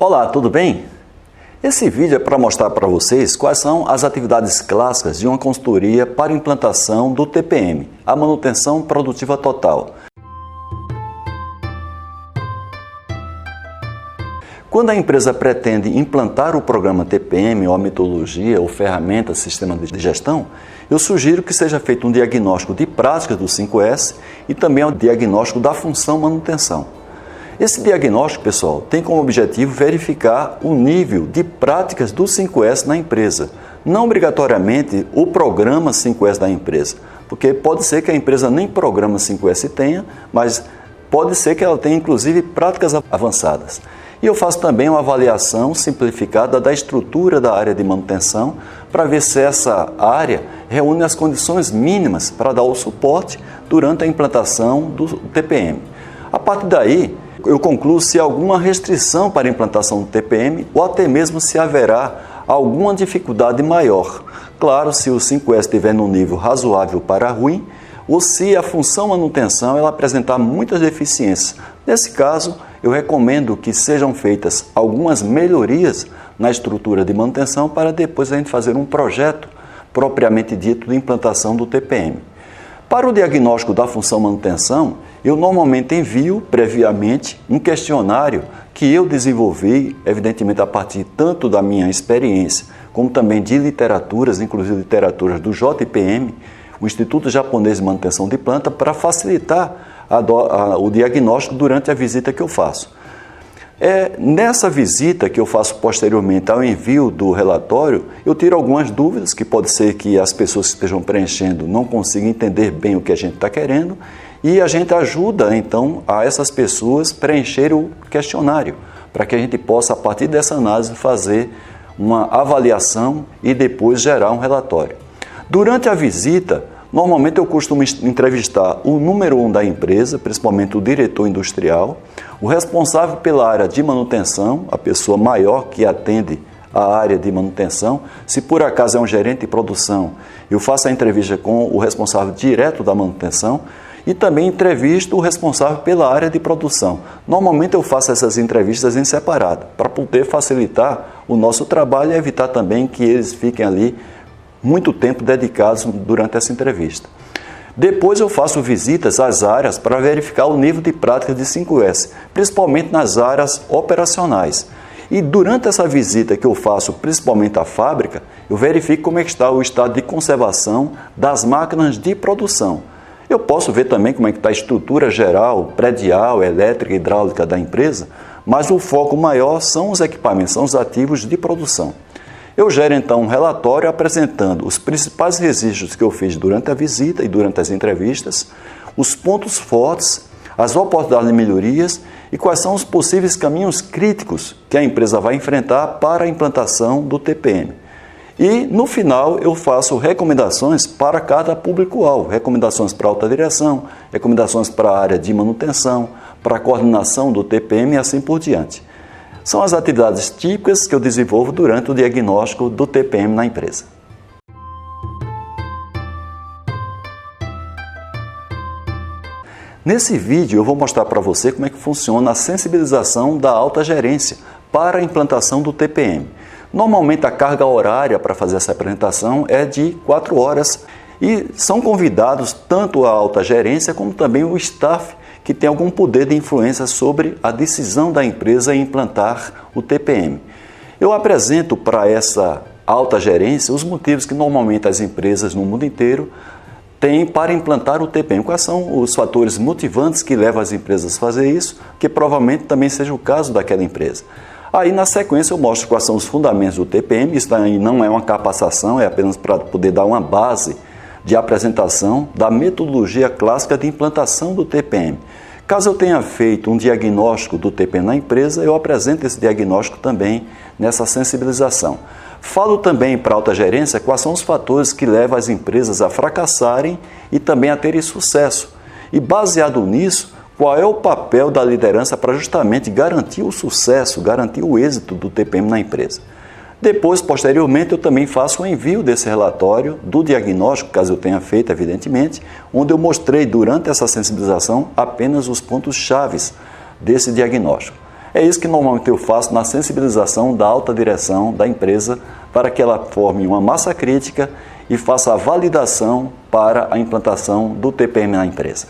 Olá, tudo bem? Esse vídeo é para mostrar para vocês quais são as atividades clássicas de uma consultoria para implantação do TPM, a manutenção produtiva total. Quando a empresa pretende implantar o programa TPM, ou a metodologia, ou ferramenta, sistema de gestão, eu sugiro que seja feito um diagnóstico de práticas do 5S e também um diagnóstico da função manutenção. Esse diagnóstico, pessoal, tem como objetivo verificar o nível de práticas do 5S na empresa, não obrigatoriamente o programa 5S da empresa, porque pode ser que a empresa nem programa 5S tenha, mas pode ser que ela tenha inclusive práticas avançadas. E eu faço também uma avaliação simplificada da estrutura da área de manutenção para ver se essa área reúne as condições mínimas para dar o suporte durante a implantação do TPM. A partir daí, eu concluo se há alguma restrição para a implantação do TPM ou até mesmo se haverá alguma dificuldade maior. Claro, se o 5S estiver num nível razoável para ruim ou se a função manutenção ela apresentar muitas deficiências. Nesse caso, eu recomendo que sejam feitas algumas melhorias na estrutura de manutenção para depois a gente fazer um projeto propriamente dito de implantação do TPM. Para o diagnóstico da função manutenção, eu normalmente envio previamente um questionário que eu desenvolvi, evidentemente a partir tanto da minha experiência, como também de literaturas, inclusive literaturas do JPM, o Instituto Japonês de Manutenção de Planta, para facilitar o diagnóstico durante a visita que eu faço. Nessa visita que eu faço posteriormente ao envio do relatório, eu tiro algumas dúvidas, que pode ser que as pessoas que estejam preenchendo não consigam entender bem o que a gente está querendo, e a gente ajuda, então, a essas pessoas preencher o questionário, para que a gente possa, a partir dessa análise, fazer uma avaliação e depois gerar um relatório. Durante a visita, normalmente eu costumo entrevistar o número 1 da empresa, principalmente o diretor industrial, o responsável pela área de manutenção, a pessoa maior que atende a área de manutenção. Se por acaso é um gerente de produção, eu faço a entrevista com o responsável direto da manutenção e também entrevisto o responsável pela área de produção. Normalmente eu faço essas entrevistas em separado, para poder facilitar o nosso trabalho e evitar também que eles fiquem ali muito tempo dedicados durante essa entrevista. Depois eu faço visitas às áreas para verificar o nível de prática de 5S, principalmente nas áreas operacionais. E durante essa visita que eu faço, principalmente à fábrica, eu verifico como é que está o estado de conservação das máquinas de produção. Eu posso ver também como é que está a estrutura geral, predial, elétrica e hidráulica da empresa, mas o foco maior são os equipamentos, são os ativos de produção. Eu gero então um relatório apresentando os principais registros que eu fiz durante a visita e durante as entrevistas, os pontos fortes, as oportunidades de melhorias e quais são os possíveis caminhos críticos que a empresa vai enfrentar para a implantação do TPM. E no final eu faço recomendações para cada público-alvo, recomendações para a alta direção, recomendações para a área de manutenção, para a coordenação do TPM e assim por diante. São as atividades típicas que eu desenvolvo durante o diagnóstico do TPM na empresa. Nesse vídeo eu vou mostrar para você como é que funciona a sensibilização da alta gerência para a implantação do TPM. Normalmente a carga horária para fazer essa apresentação é de 4 horas e são convidados tanto a alta gerência como também o staff que tem algum poder de influência sobre a decisão da empresa em implantar o TPM. Eu apresento para essa alta gerência os motivos que normalmente as empresas no mundo inteiro têm para implantar o TPM. Quais são os fatores motivantes que levam as empresas a fazer isso, que provavelmente também seja o caso daquela empresa. Aí, na sequência, eu mostro quais são os fundamentos do TPM. Isso aí não é uma capacitação, é apenas para poder dar uma base de apresentação da metodologia clássica de implantação do TPM. Caso eu tenha feito um diagnóstico do TPM na empresa, eu apresento esse diagnóstico também nessa sensibilização. Falo também para a alta gerência quais são os fatores que levam as empresas a fracassarem e também a terem sucesso. E baseado nisso, qual é o papel da liderança para justamente garantir o sucesso, garantir o êxito do TPM na empresa. Depois, posteriormente, eu também faço o envio desse relatório do diagnóstico, caso eu tenha feito, evidentemente, onde eu mostrei durante essa sensibilização apenas os pontos chaves desse diagnóstico. É isso que normalmente eu faço na sensibilização da alta direção da empresa para que ela forme uma massa crítica e faça a validação para a implantação do TPM na empresa.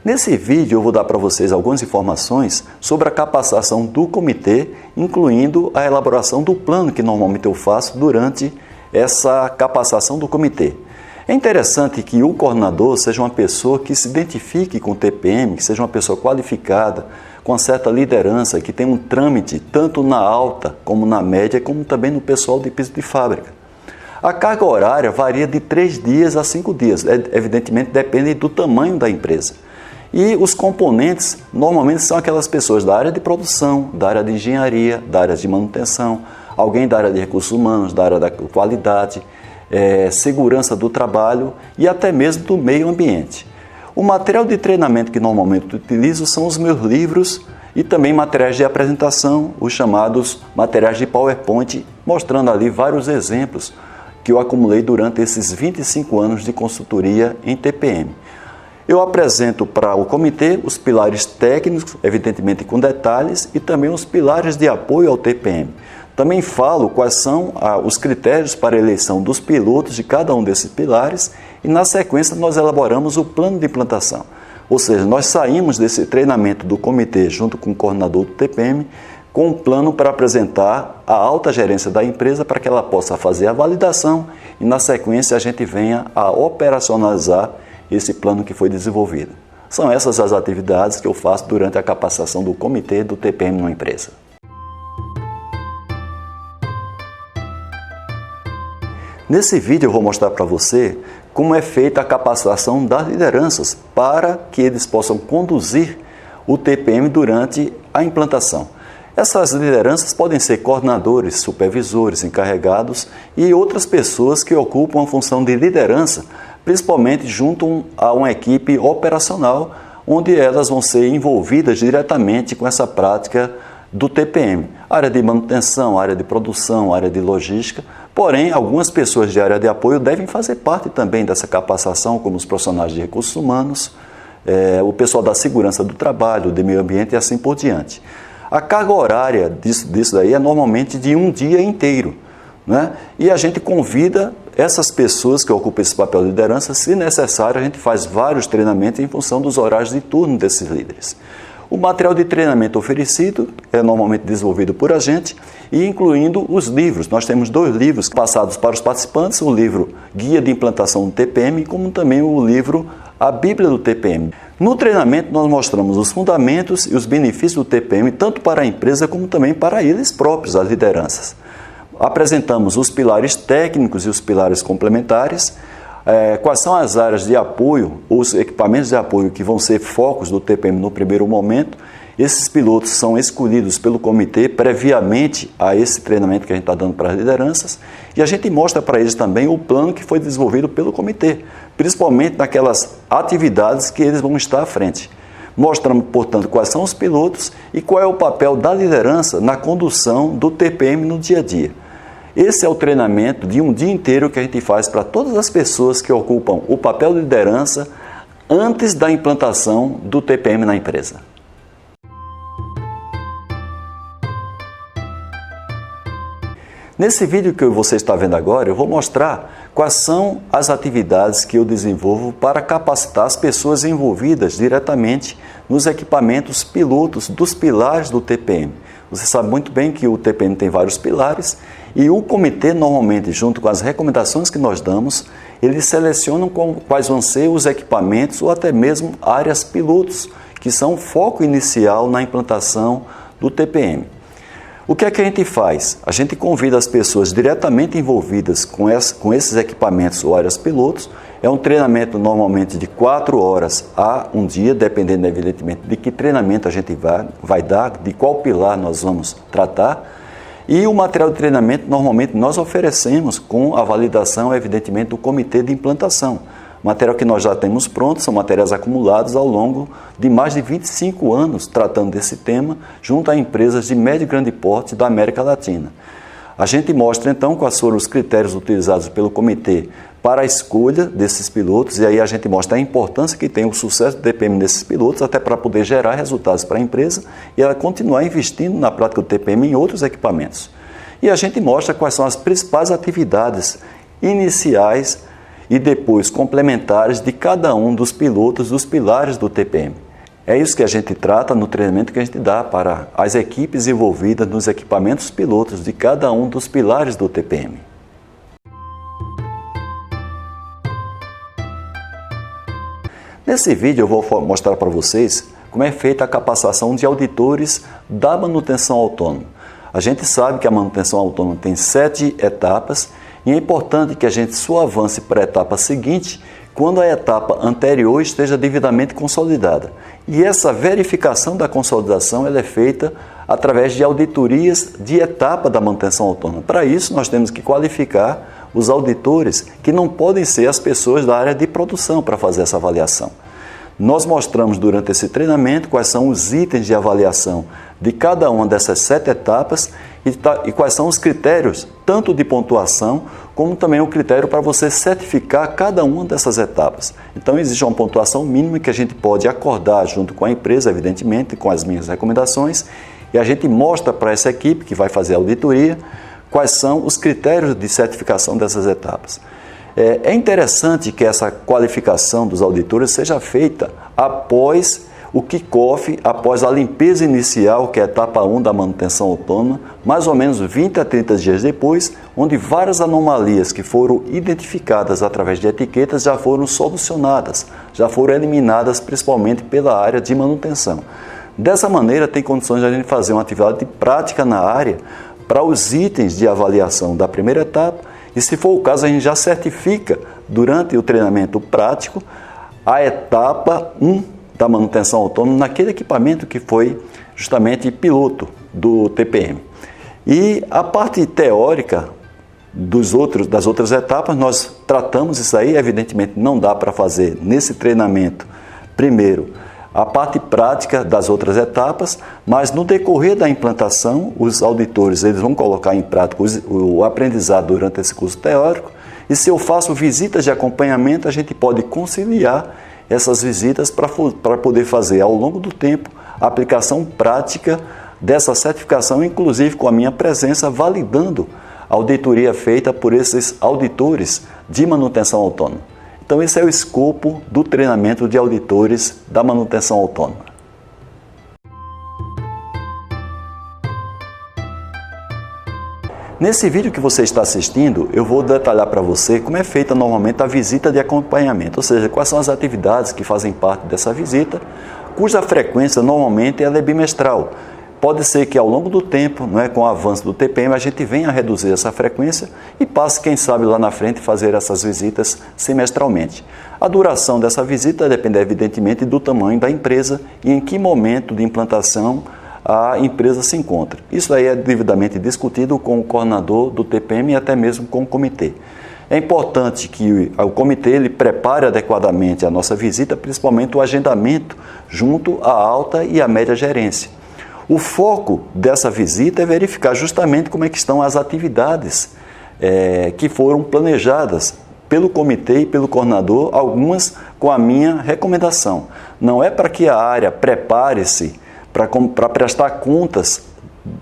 Nesse vídeo eu vou dar para vocês algumas informações sobre a capacitação do comitê, incluindo a elaboração do plano que normalmente eu faço durante essa capacitação do comitê. É interessante que o coordenador seja uma pessoa que se identifique com o TPM, que seja uma pessoa qualificada, com certa liderança, que tenha um trâmite tanto na alta como na média, como também no pessoal de piso de fábrica. A carga horária varia de 3 dias a 5 dias, evidentemente depende do tamanho da empresa. E os componentes normalmente são aquelas pessoas da área de produção, da área de engenharia, da área de manutenção, alguém da área de recursos humanos, da área da qualidade, segurança do trabalho e até mesmo do meio ambiente. O material de treinamento que normalmente utilizo são os meus livros e também materiais de apresentação, os chamados materiais de PowerPoint, mostrando ali vários exemplos que eu acumulei durante esses 25 anos de consultoria em TPM. Eu apresento para o comitê os pilares técnicos, evidentemente com detalhes, e também os pilares de apoio ao TPM. Também falo quais são os critérios para a eleição dos pilotos de cada um desses pilares e, na sequência, nós elaboramos o plano de implantação. Ou seja, nós saímos desse treinamento do comitê junto com o coordenador do TPM com um plano para apresentar à alta gerência da empresa para que ela possa fazer a validação e, na sequência, a gente venha a operacionalizar esse plano que foi desenvolvido. São essas as atividades que eu faço durante a capacitação do comitê do TPM numa empresa. Nesse vídeo eu vou mostrar para você como é feita a capacitação das lideranças para que eles possam conduzir o TPM durante a implantação. Essas lideranças podem ser coordenadores, supervisores, encarregados e outras pessoas que ocupam a função de liderança, principalmente junto a uma equipe operacional, onde elas vão ser envolvidas diretamente com essa prática do TPM. Área de manutenção, área de produção, área de logística. Porém, algumas pessoas de área de apoio devem fazer parte também dessa capacitação, como os profissionais de recursos humanos, o pessoal da segurança do trabalho, do meio ambiente e assim por diante. A carga horária disso daí é normalmente de um dia inteiro, né? E a gente convida essas pessoas que ocupam esse papel de liderança, se necessário, a gente faz vários treinamentos em função dos horários de turno desses líderes. O material de treinamento oferecido é normalmente desenvolvido por a gente e incluindo os livros. Nós temos 2 livros passados para os participantes, o livro Guia de Implantação do TPM, como também o livro A Bíblia do TPM. No treinamento nós mostramos os fundamentos e os benefícios do TPM, tanto para a empresa como também para eles próprios, as lideranças. Apresentamos os pilares técnicos e os pilares complementares, quais são as áreas de apoio, os equipamentos de apoio que vão ser focos do TPM no primeiro momento. Esses pilotos são escolhidos pelo comitê previamente a esse treinamento que a gente está dando para as lideranças e a gente mostra para eles também o plano que foi desenvolvido pelo comitê, principalmente naquelas atividades que eles vão estar à frente. Mostramos, portanto, quais são os pilotos e qual é o papel da liderança na condução do TPM no dia a dia. Esse é o treinamento de um dia inteiro que a gente faz para todas as pessoas que ocupam o papel de liderança antes da implantação do TPM na empresa. Nesse vídeo que você está vendo agora, eu vou mostrar quais são as atividades que eu desenvolvo para capacitar as pessoas envolvidas diretamente nos equipamentos pilotos dos pilares do TPM. Você sabe muito bem que o TPM tem vários pilares e o comitê, normalmente, junto com as recomendações que nós damos, eles selecionam quais vão ser os equipamentos ou até mesmo áreas pilotos, que são o foco inicial na implantação do TPM. O que é que a gente faz? A gente convida as pessoas diretamente envolvidas com esses equipamentos ou áreas pilotos. É um treinamento normalmente de 4 horas a um dia, dependendo evidentemente de que treinamento a gente vai dar, de qual pilar nós vamos tratar. E o material de treinamento normalmente nós oferecemos com a validação evidentemente do comitê de implantação. Material que nós já temos pronto, são materiais acumulados ao longo de mais de 25 anos tratando desse tema, junto a empresas de médio e grande porte da América Latina. A gente mostra então quais foram os critérios utilizados pelo comitê para a escolha desses pilotos, e aí a gente mostra a importância que tem o sucesso do TPM nesses pilotos, até para poder gerar resultados para a empresa e ela continuar investindo na prática do TPM em outros equipamentos. E a gente mostra quais são as principais atividades iniciais e depois complementares de cada um dos pilotos, dos pilares do TPM. É isso que a gente trata no treinamento que a gente dá para as equipes envolvidas nos equipamentos pilotos de cada um dos pilares do TPM. Nesse vídeo eu vou mostrar para vocês como é feita a capacitação de auditores da manutenção autônoma. A gente sabe que a manutenção autônoma tem 7 etapas e é importante que a gente só avance para a etapa seguinte quando a etapa anterior esteja devidamente consolidada. E essa verificação da consolidação ela é feita através de auditorias de etapa da manutenção autônoma. Para isso, nós temos que qualificar os auditores, que não podem ser as pessoas da área de produção para fazer essa avaliação. Nós mostramos durante esse treinamento quais são os itens de avaliação de cada uma dessas 7 etapas e quais são os critérios, tanto de pontuação, como também o critério para você certificar cada uma dessas etapas. Então, existe uma pontuação mínima que a gente pode acordar junto com a empresa, evidentemente, com as minhas recomendações, e a gente mostra para essa equipe que vai fazer a auditoria quais são os critérios de certificação dessas etapas. É interessante que essa qualificação dos auditores seja feita após o kick-off, após a limpeza inicial, que é a etapa 1 da manutenção autônoma, mais ou menos 20 a 30 dias depois, onde várias anomalias que foram identificadas através de etiquetas já foram solucionadas, já foram eliminadas principalmente pela área de manutenção. Dessa maneira, tem condições de a gente fazer uma atividade de prática na área para os itens de avaliação da primeira etapa e, se for o caso, a gente já certifica durante o treinamento prático a etapa 1 da manutenção autônoma naquele equipamento que foi justamente piloto do TPM. E a parte teórica das outras etapas, nós tratamos isso aí, evidentemente não dá para fazer nesse treinamento primeiro a parte prática das outras etapas, mas no decorrer da implantação, os auditores eles vão colocar em prática o aprendizado durante esse curso teórico, e se eu faço visitas de acompanhamento, a gente pode conciliar essas visitas para poder fazer ao longo do tempo a aplicação prática dessa certificação, inclusive com a minha presença validando a auditoria feita por esses auditores de manutenção autônoma. Então, esse é o escopo do treinamento de auditores da manutenção autônoma. Nesse vídeo que você está assistindo, eu vou detalhar para você como é feita normalmente a visita de acompanhamento, ou seja, quais são as atividades que fazem parte dessa visita, cuja frequência normalmente ela é bimestral. Pode ser que ao longo do tempo, com o avanço do TPM, a gente venha a reduzir essa frequência e passe, quem sabe, lá na frente fazer essas visitas semestralmente. A duração dessa visita depende, evidentemente, do tamanho da empresa e em que momento de implantação a empresa se encontra. Isso aí é devidamente discutido com o coordenador do TPM e até mesmo com o comitê. É importante que o comitê ele prepare adequadamente a nossa visita, principalmente o agendamento junto à alta e à média gerência. O foco dessa visita é verificar justamente como é que estão as atividades que foram planejadas pelo comitê e pelo coordenador, algumas com a minha recomendação. Não é para que a área prepare-se para prestar contas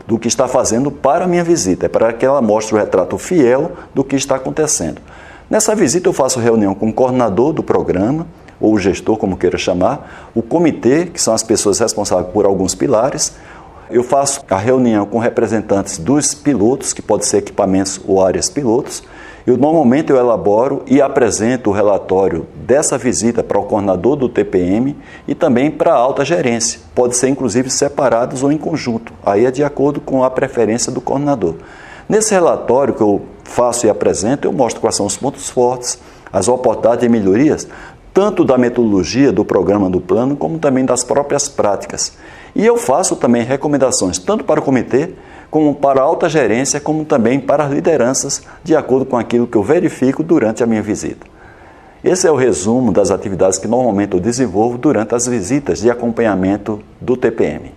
do que está fazendo para a minha visita, é para que ela mostre o retrato fiel do que está acontecendo. Nessa visita eu faço reunião com o coordenador do programa, ou o gestor, como queira chamar, o comitê, que são as pessoas responsáveis por alguns pilares. Eu faço a reunião com representantes dos pilotos, que podem ser equipamentos ou áreas pilotos. Normalmente eu elaboro e apresento o relatório dessa visita para o coordenador do TPM e também para a alta gerência. Pode ser inclusive separados ou em conjunto, aí é de acordo com a preferência do coordenador. Nesse relatório que eu faço e apresento, eu mostro quais são os pontos fortes, as oportunidades de melhorias, tanto da metodologia do programa do plano, como também das próprias práticas. E eu faço também recomendações, tanto para o comitê, como para a alta gerência, como também para as lideranças, de acordo com aquilo que eu verifico durante a minha visita. Esse é o resumo das atividades que normalmente eu desenvolvo durante as visitas de acompanhamento do TPM.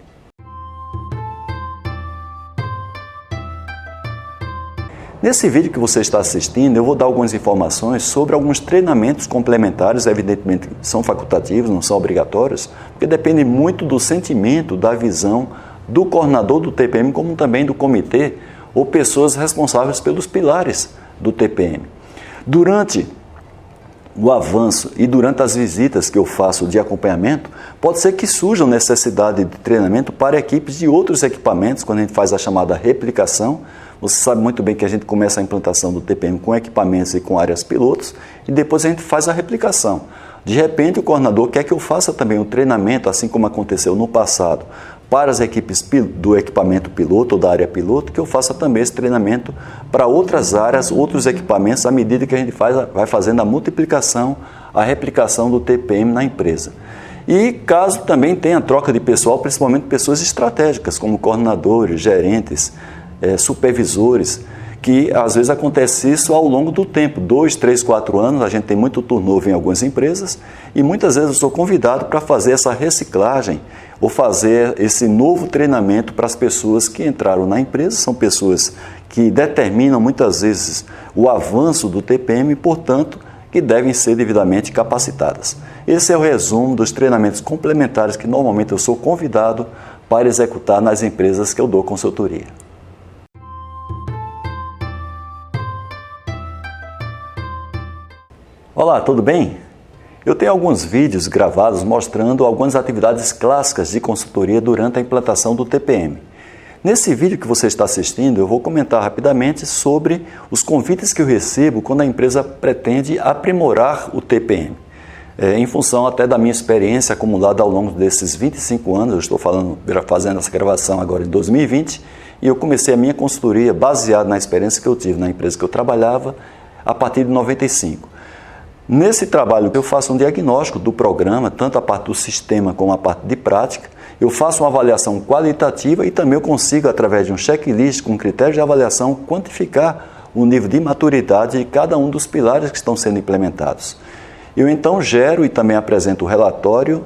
Nesse vídeo que você está assistindo, eu vou dar algumas informações sobre alguns treinamentos complementares, evidentemente são facultativos, não são obrigatórios, porque depende muito do sentimento, da visão do coordenador do TPM, como também do comitê ou pessoas responsáveis pelos pilares do TPM. Durante o avanço e durante as visitas que eu faço de acompanhamento, pode ser que surja necessidade de treinamento para equipes de outros equipamentos, quando a gente faz a chamada replicação. Você sabe muito bem que a gente começa a implantação do TPM com equipamentos e com áreas pilotos e depois a gente faz a replicação. De repente o coordenador quer que eu faça também o treinamento, assim como aconteceu no passado, para as equipes do equipamento piloto ou da área piloto, que eu faça também esse treinamento para outras áreas, outros equipamentos, à medida que a gente vai fazendo a multiplicação, a replicação do TPM na empresa. E caso também tenha troca de pessoal, principalmente pessoas estratégicas, como coordenadores, gerentes, supervisores, que às vezes acontece isso ao longo do tempo, 2, 3, 4 anos, a gente tem muito turnover em algumas empresas e muitas vezes eu sou convidado para fazer essa reciclagem ou fazer esse novo treinamento para as pessoas que entraram na empresa, são pessoas que determinam muitas vezes o avanço do TPM e, portanto, que devem ser devidamente capacitadas. Esse é o resumo dos treinamentos complementares que normalmente eu sou convidado para executar nas empresas que eu dou consultoria. Olá, tudo bem? Eu tenho alguns vídeos gravados mostrando algumas atividades clássicas de consultoria durante a implantação do TPM. Nesse vídeo que você está assistindo, eu vou comentar rapidamente sobre os convites que eu recebo quando a empresa pretende aprimorar o TPM. Em função até da minha experiência acumulada ao longo desses 25 anos, eu estou fazendo essa gravação agora em 2020, e eu comecei a minha consultoria baseada na experiência que eu tive na empresa que eu trabalhava a partir de 95. Nesse trabalho eu faço um diagnóstico do programa, tanto a parte do sistema como a parte de prática. Eu faço uma avaliação qualitativa e também eu consigo, através de um checklist com critérios de avaliação, quantificar o nível de maturidade de cada um dos pilares que estão sendo implementados. Eu então gero e também apresento o relatório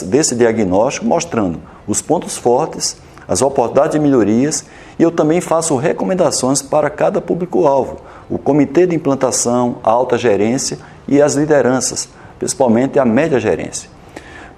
desse diagnóstico, mostrando os pontos fortes, as oportunidades de melhorias, e eu também faço recomendações para cada público-alvo, o comitê de implantação, a alta gerência e as lideranças, principalmente a média gerência.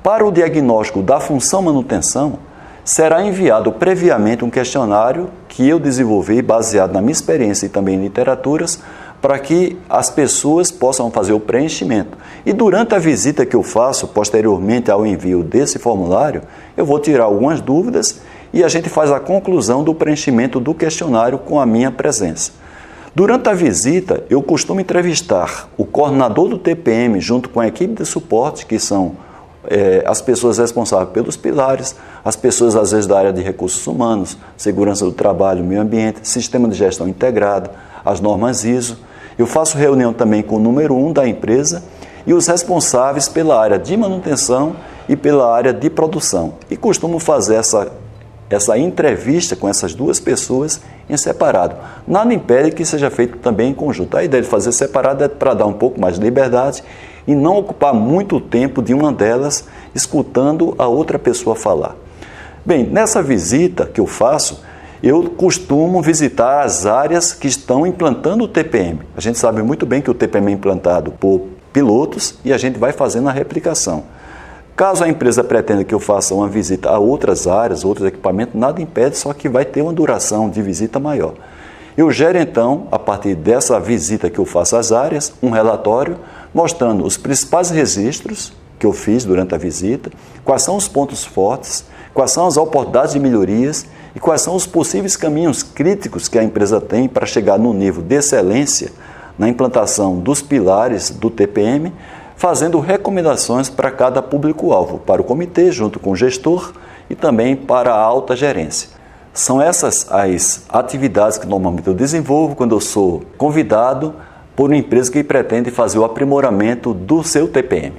Para o diagnóstico da função manutenção, será enviado previamente um questionário que eu desenvolvi baseado na minha experiência e também em literaturas, para que as pessoas possam fazer o preenchimento. E durante a visita que eu faço, posteriormente ao envio desse formulário, eu vou tirar algumas dúvidas e a gente faz a conclusão do preenchimento do questionário com a minha presença. Durante a visita, eu costumo entrevistar o coordenador do TPM junto com a equipe de suporte, que são as pessoas responsáveis pelos pilares, as pessoas às vezes da área de recursos humanos, segurança do trabalho, meio ambiente, sistema de gestão integrado, as normas ISO. Eu faço reunião também com o número 1 da empresa e os responsáveis pela área de manutenção e pela área de produção. E costumo fazer essa entrevista com essas duas pessoas em separado. Nada impede que seja feito também em conjunto. A ideia de fazer separado é para dar um pouco mais de liberdade e não ocupar muito tempo de uma delas escutando a outra pessoa falar. Bem, nessa visita que eu faço, eu costumo visitar as áreas que estão implantando o TPM. A gente sabe muito bem que o TPM é implantado por pilotos e a gente vai fazendo a replicação. Caso a empresa pretenda que eu faça uma visita a outras áreas, outros equipamentos, nada impede, só que vai ter uma duração de visita maior. Eu gero então, a partir dessa visita que eu faço às áreas, um relatório mostrando os principais registros que eu fiz durante a visita, quais são os pontos fortes, quais são as oportunidades de melhorias e quais são os possíveis caminhos críticos que a empresa tem para chegar no nível de excelência na implantação dos pilares do TPM, fazendo recomendações para cada público-alvo, para o comitê, junto com o gestor e também para a alta gerência. São essas as atividades que normalmente eu desenvolvo quando eu sou convidado por uma empresa que pretende fazer o aprimoramento do seu TPM.